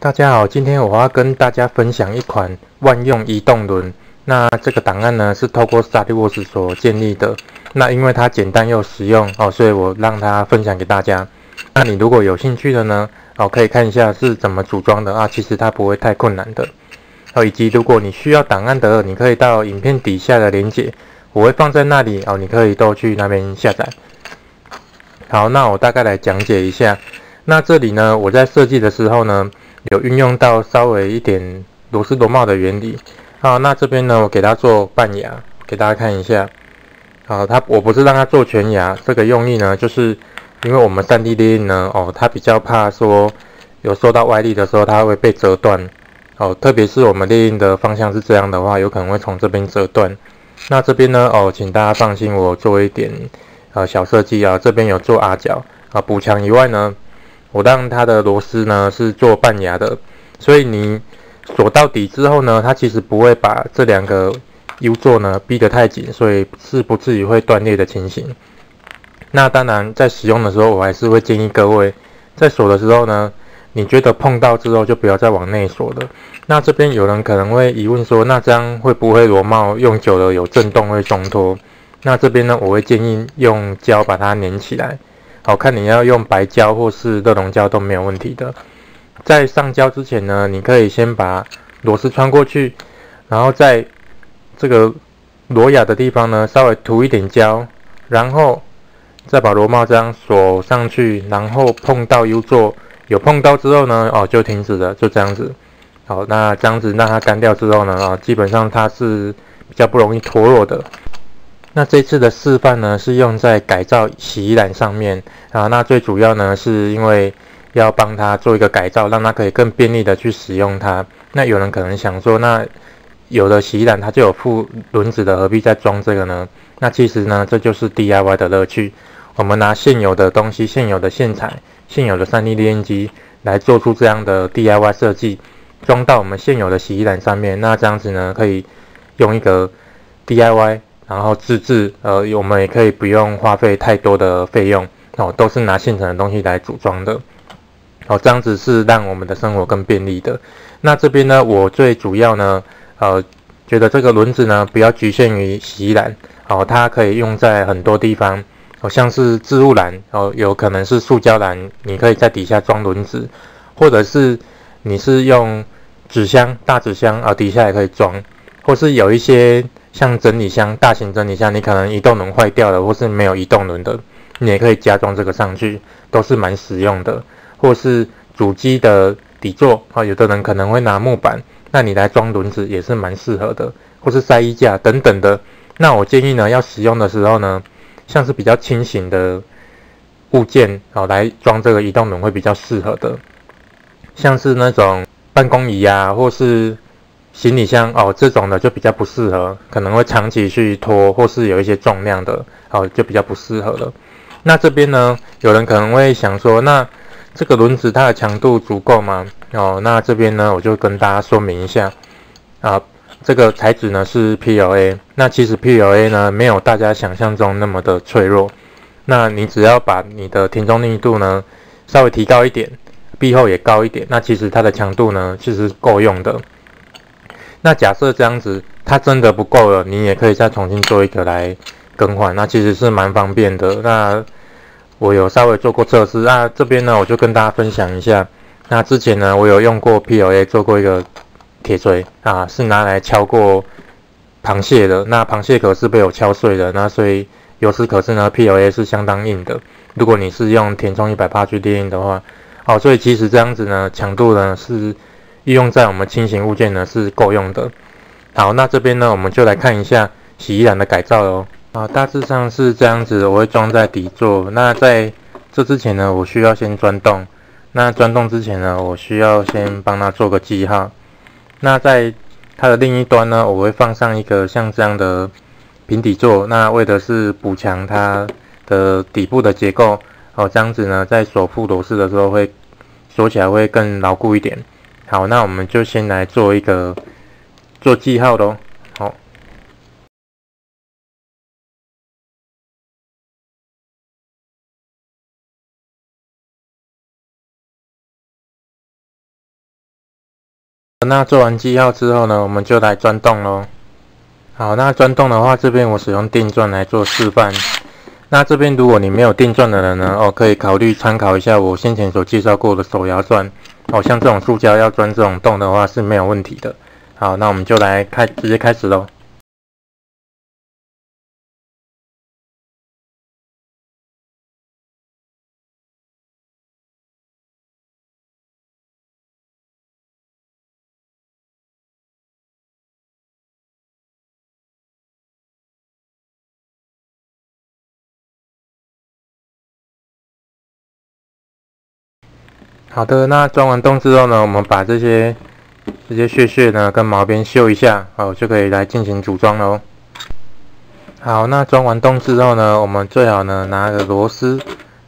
大家好，今天我要跟大家分享一款万用移动轮。那这个档案呢是透过 StudyWorks 所建立的。那因为它简单又实用所以我让它分享给大家。那你如果有兴趣的呢可以看一下是怎么组装的其实它不会太困难的。以及如果你需要档案的，你可以到影片底下的连结，我会放在那里你可以都去那边下载。好，那我大概来讲解一下。那这里呢，我在设计的时候呢，有运用到稍微一点螺丝螺帽的原理。好，那这边呢，我给它做半牙，给大家看一下。好，我不是让它做全牙，这个用意呢，就是因为我们 3D 列印呢，它比较怕说有受到外力的时候，它会被折断。特别是我们列印的方向是这样的话，有可能会从这边折断。那这边呢，请大家放心，我做一点小设计这边有做 R 角补强以外呢。我让它的螺丝呢是做半牙的，所以你锁到底之后呢，它其实不会把这两个 U 座呢逼得太紧，所以是不至于会断裂的情形。那当然在使用的时候，我还是会建议各位在锁的时候呢，你觉得碰到之后就不要再往内锁了。那这边有人可能会疑问说，那这样会不会螺帽用久了有震动会松脱？那这边呢，我会建议用胶把它粘起来。看你要用白胶或是热熔胶都没有问题的。在上胶之前呢，你可以先把螺丝穿过去，然后在这个螺牙的地方呢稍微涂一点胶，然后再把螺帽这样锁上去，然后碰到 U 座，有碰到之后呢就停止了，就这样子。好，那这样子让它干掉之后呢基本上它是比较不容易脱落的。那这次的示范呢是用在改造洗衣篮上面那最主要呢是因为要帮它做一个改造，让它可以更便利的去使用它。那有人可能想说，那有的洗衣篮它就有附轮子的，何必再装这个呢？那其实呢这就是 DIY 的乐趣。我们拿现有的东西、现有的线材、现有的 3D 列印机来做出这样的 DIY 设计，装到我们现有的洗衣篮上面。那这样子呢可以用一个 DIY。然后自制，我们也可以不用花费太多的费用都是拿现成的东西来组装的这样子是让我们的生活更便利的。那这边呢，我最主要呢，觉得这个轮子呢不要局限于洗衣篮它可以用在很多地方像是置物篮有可能是塑胶篮，你可以在底下装轮子，或者是你是用纸箱、大纸箱底下也可以装，或是有一些。像整理箱、大型整理箱，你可能移动轮坏掉了，或是没有移动轮的，你也可以加装这个上去，都是蛮实用的。或是主机的底座有的人可能会拿木板，那你来装轮子也是蛮适合的。或是晒衣架等等的。那我建议呢，要使用的时候呢，像是比较轻型的物件来装这个移动轮会比较适合的，像是那种办公椅或是。行李箱这种的就比较不适合，可能会长期去拖，或是有一些重量的就比较不适合了。那这边呢，有人可能会想说，那这个轮子它的强度足够吗？那这边呢，我就跟大家说明一下这个材质呢是 PLA， 那其实 PLA 呢没有大家想象中那么的脆弱。那你只要把你的填充密度呢稍微提高一点，壁厚也高一点，那其实它的强度呢其实够用的。那假设这样子它真的不够了，你也可以再重新做一个来更换，那其实是蛮方便的。那我有稍微做过测试这边呢我就跟大家分享一下。那之前呢我有用过 PLA 做过一个铁锤是拿来敲过螃蟹的，那螃蟹壳是被我敲碎的，那所以由此可知呢 PLA 是相当硬的。如果你是用填充180去列印的话所以其实这样子呢强度呢是运用在我们轻型物件呢是够用的。好，那这边呢我们就来看一下洗衣篮的改造咯。大致上是这样子，我会装在底座。那在这之前呢，我需要先钻洞。那钻洞之前呢，我需要先帮它做个记号。那在它的另一端呢，我会放上一个像这样的平底座，那为的是补强它的底部的结构这样子呢，在锁附螺丝的时候会锁起来会更牢固一点。好，那我们就先来做记号咯。好。那做完记号之后呢，我们就来钻洞咯。好，那钻洞的话，这边我使用定钻来做示范。那这边如果你没有定钻的人呢，可以考虑参考一下我先前所介绍过的手摇钻。像这种塑胶要钻这种洞的话是没有问题的。好，那我们就来直接开始咯。好的，那钻完洞之后呢，我们把这些屑呢跟毛边修一下，就可以来进行组装咯。好，那钻完洞之后呢，我们最好呢拿个螺丝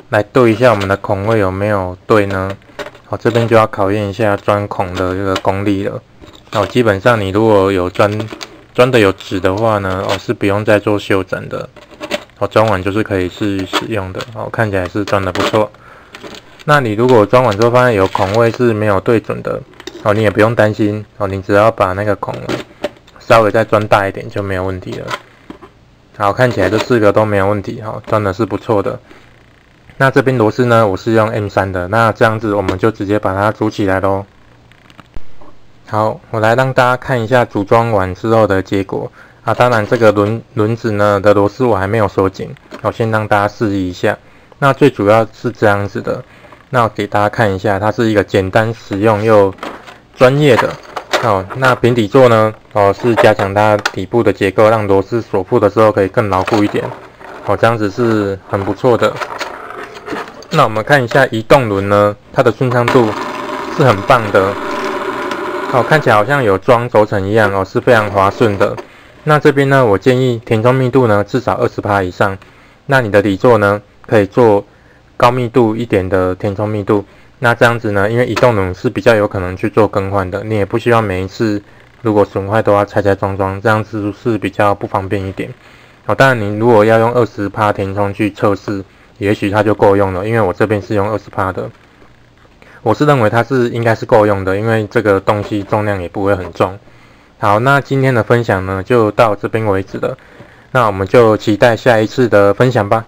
来对一下我们的孔位有没有对呢？这边就要考验一下钻孔的这个功力了。基本上你如果有钻的有纸的话呢，是不用再做修整的。钻完就是可以使用的。看起来是钻的不错。那你如果钻完之后发现有孔位是没有对准的，你也不用担心，你只要把那个孔稍微再钻大一点就没有问题了。好，看起来这4个都没有问题，钻的是不错的。那这边螺丝呢，我是用 M3 的，那这样子我们就直接把它组起来咯。好，我来让大家看一下组装完之后的结果。当然这个轮子呢的螺丝我还没有锁紧，我先让大家示意一下。那最主要是这样子的。那我给大家看一下，它是一个简单实用又专业的。那平底座呢，是加强它底部的结构，让螺丝锁附的时候可以更牢固一点。这样子是很不错的。那我们看一下移动轮呢，它的顺畅度是很棒的。看起来好像有装轴承一样，是非常滑顺的。那这边呢，我建议填充密度呢至少20%以上。那你的底座呢，可以做高密度一点的填充密度，那这样子呢，因为移动轮是比较有可能去做更换的，你也不希望每一次如果损坏都要拆装，这样子是比较不方便一点。当然你如果要用20%填充去测试，也许它就够用了，因为我这边是用20%的，我是认为它应该是够用的，因为这个东西重量也不会很重。好，那今天的分享呢就到这边为止了，那我们就期待下一次的分享吧。